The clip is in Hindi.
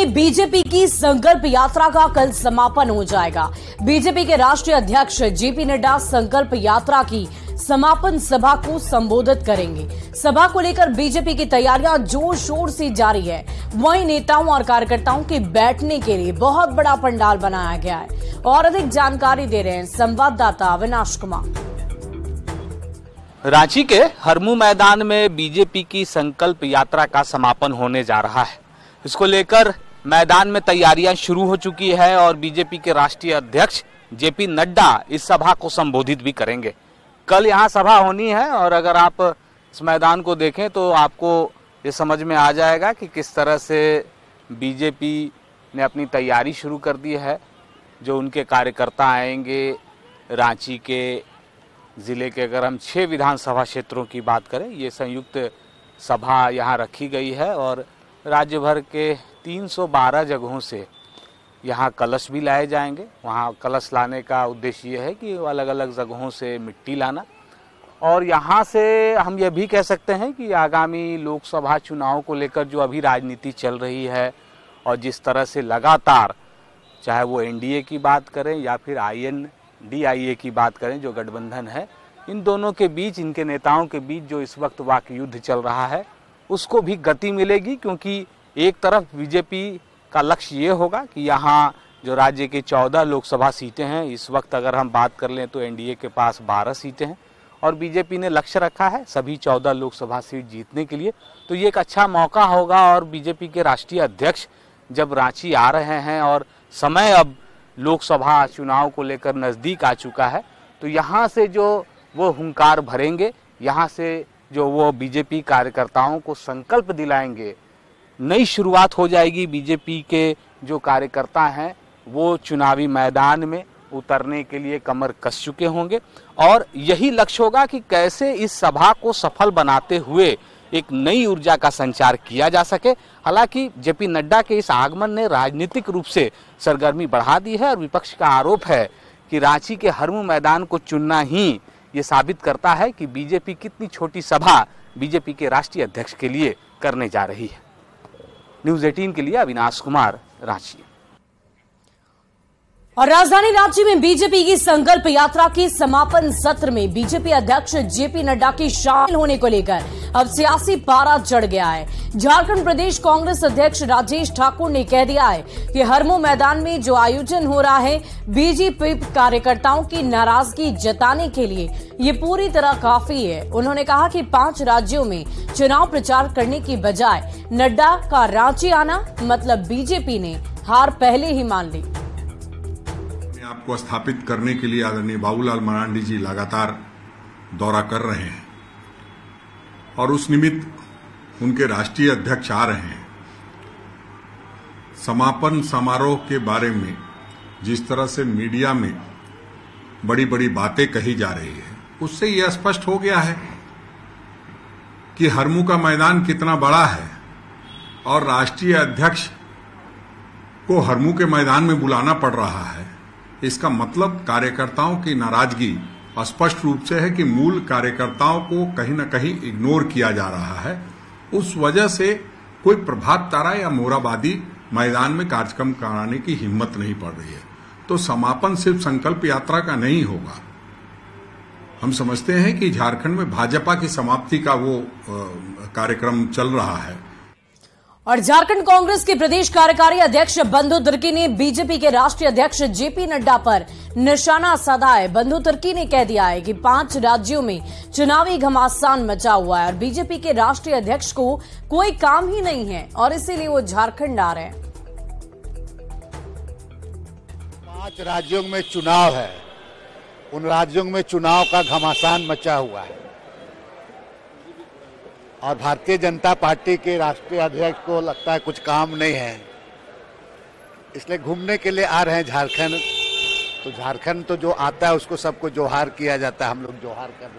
में बीजेपी की संकल्प यात्रा का कल समापन हो जाएगा। बीजेपी के राष्ट्रीय अध्यक्ष जेपी नड्डा संकल्प यात्रा की समापन सभा को संबोधित करेंगे। सभा को लेकर बीजेपी की तैयारियां जोर शोर से जारी है। वहीं नेताओं और कार्यकर्ताओं के बैठने के लिए बहुत बड़ा पंडाल बनाया गया है। और अधिक जानकारी दे रहे हैं संवाददाता अविनाश कुमार। रांची के हरमू मैदान में बीजेपी की संकल्प यात्रा का समापन होने जा रहा है। इसको लेकर मैदान में तैयारियां शुरू हो चुकी है और बीजेपी के राष्ट्रीय अध्यक्ष जेपी नड्डा इस सभा को संबोधित भी करेंगे। कल यहां सभा होनी है और अगर आप इस मैदान को देखें तो आपको ये समझ में आ जाएगा कि किस तरह से बीजेपी ने अपनी तैयारी शुरू कर दी है। जो उनके कार्यकर्ता आएंगे रांची के ज़िले के, अगर हम 6 विधानसभा क्षेत्रों की बात करें, ये संयुक्त सभा यहाँ रखी गई है और राज्य भर के 312 जगहों से यहाँ कलश भी लाए जाएंगे। वहाँ कलश लाने का उद्देश्य ये है कि अलग अलग जगहों से मिट्टी लाना, और यहाँ से हम ये भी कह सकते हैं कि आगामी लोकसभा चुनाव को लेकर जो अभी राजनीति चल रही है और जिस तरह से लगातार, चाहे वो एनडीए की बात करें या फिर INDIA की बात करें, जो गठबंधन है, इन दोनों के बीच, इनके नेताओं के बीच जो इस वक्त वाक युद्ध चल रहा है, उसको भी गति मिलेगी। क्योंकि एक तरफ बीजेपी का लक्ष्य ये होगा कि यहाँ जो राज्य के 14 लोकसभा सीटें हैं, इस वक्त अगर हम बात कर लें तो एनडीए के पास 12 सीटें हैं और बीजेपी ने लक्ष्य रखा है सभी 14 लोकसभा सीट जीतने के लिए। तो ये एक अच्छा मौका होगा और बीजेपी के राष्ट्रीय अध्यक्ष जब रांची आ रहे हैं और समय अब लोकसभा चुनाव को लेकर नज़दीक आ चुका है, तो यहाँ से जो वो हुंकार भरेंगे, यहाँ से जो वो बीजेपी कार्यकर्ताओं को संकल्प दिलाएंगे, नई शुरुआत हो जाएगी। बीजेपी के जो कार्यकर्ता हैं वो चुनावी मैदान में उतरने के लिए कमर कस चुके होंगे और यही लक्ष्य होगा कि कैसे इस सभा को सफल बनाते हुए एक नई ऊर्जा का संचार किया जा सके। हालांकि जेपी नड्डा के इस आगमन ने राजनीतिक रूप से सरगर्मी बढ़ा दी है और विपक्ष का आरोप है कि रांची के हरमू मैदान को चुनना ही ये साबित करता है कि बीजेपी कितनी छोटी सभा बीजेपी के राष्ट्रीय अध्यक्ष के लिए करने जा रही है। न्यूज़ 18 के लिए अविनाश कुमार, रांची। और राजधानी रांची में बीजेपी की संकल्प यात्रा के समापन सत्र में बीजेपी अध्यक्ष जेपी नड्डा के शामिल होने को लेकर अब सियासी पारा चढ़ गया है। झारखंड प्रदेश कांग्रेस अध्यक्ष राजेश ठाकुर ने कह दिया है कि हरमू मैदान में जो आयोजन हो रहा है, बीजेपी कार्यकर्ताओं की नाराजगी जताने के लिए ये पूरी तरह काफी है। उन्होंने कहा कि 5 राज्यों में चुनाव प्रचार करने की बजाय नड्डा का रांची आना मतलब बीजेपी ने हार पहले ही मान ली। आपको स्थापित करने के लिए आदरणीय बाबूलाल मरांडी जी लगातार दौरा कर रहे हैं और उस निमित्त उनके राष्ट्रीय अध्यक्ष आ रहे हैं। समापन समारोह के बारे में जिस तरह से मीडिया में बड़ी बड़ी बातें कही जा रही है, उससे यह स्पष्ट हो गया है कि हरमू का मैदान कितना बड़ा है और राष्ट्रीय अध्यक्ष को हरमू के मैदान में बुलाना पड़ रहा है। इसका मतलब कार्यकर्ताओं की नाराजगी स्पष्ट रूप से है कि मूल कार्यकर्ताओं को कहीं न कहीं इग्नोर किया जा रहा है। उस वजह से कोई प्रभात तारा या मोराबादी मैदान में कार्यक्रम कराने की हिम्मत नहीं पड़ रही है। तो समापन सिर्फ संकल्प यात्रा का नहीं होगा। हम समझते हैं कि झारखंड में भाजपा की समाप्ति का वो कार्यक्रम चल रहा है। और झारखंड कांग्रेस के प्रदेश कार्यकारी अध्यक्ष बंधु तिर्की ने बीजेपी के राष्ट्रीय अध्यक्ष जेपी नड्डा पर निशाना साधा है। बंधु तिर्की ने कह दिया है कि 5 राज्यों में चुनावी घमासान मचा हुआ है और बीजेपी के राष्ट्रीय अध्यक्ष को कोई काम ही नहीं है और इसीलिए वो झारखंड आ रहे हैं। 5 राज्यों में चुनाव है, उन राज्यों में चुनाव का घमासान मचा हुआ है और भारतीय जनता पार्टी के राष्ट्रीय अध्यक्ष को लगता है कुछ काम नहीं है, इसलिए घूमने के लिए आ रहे हैं झारखंड। तो झारखंड तो जो आता है उसको सबको जोहार किया जाता है, हम लोग जोहार कर रहे हैं।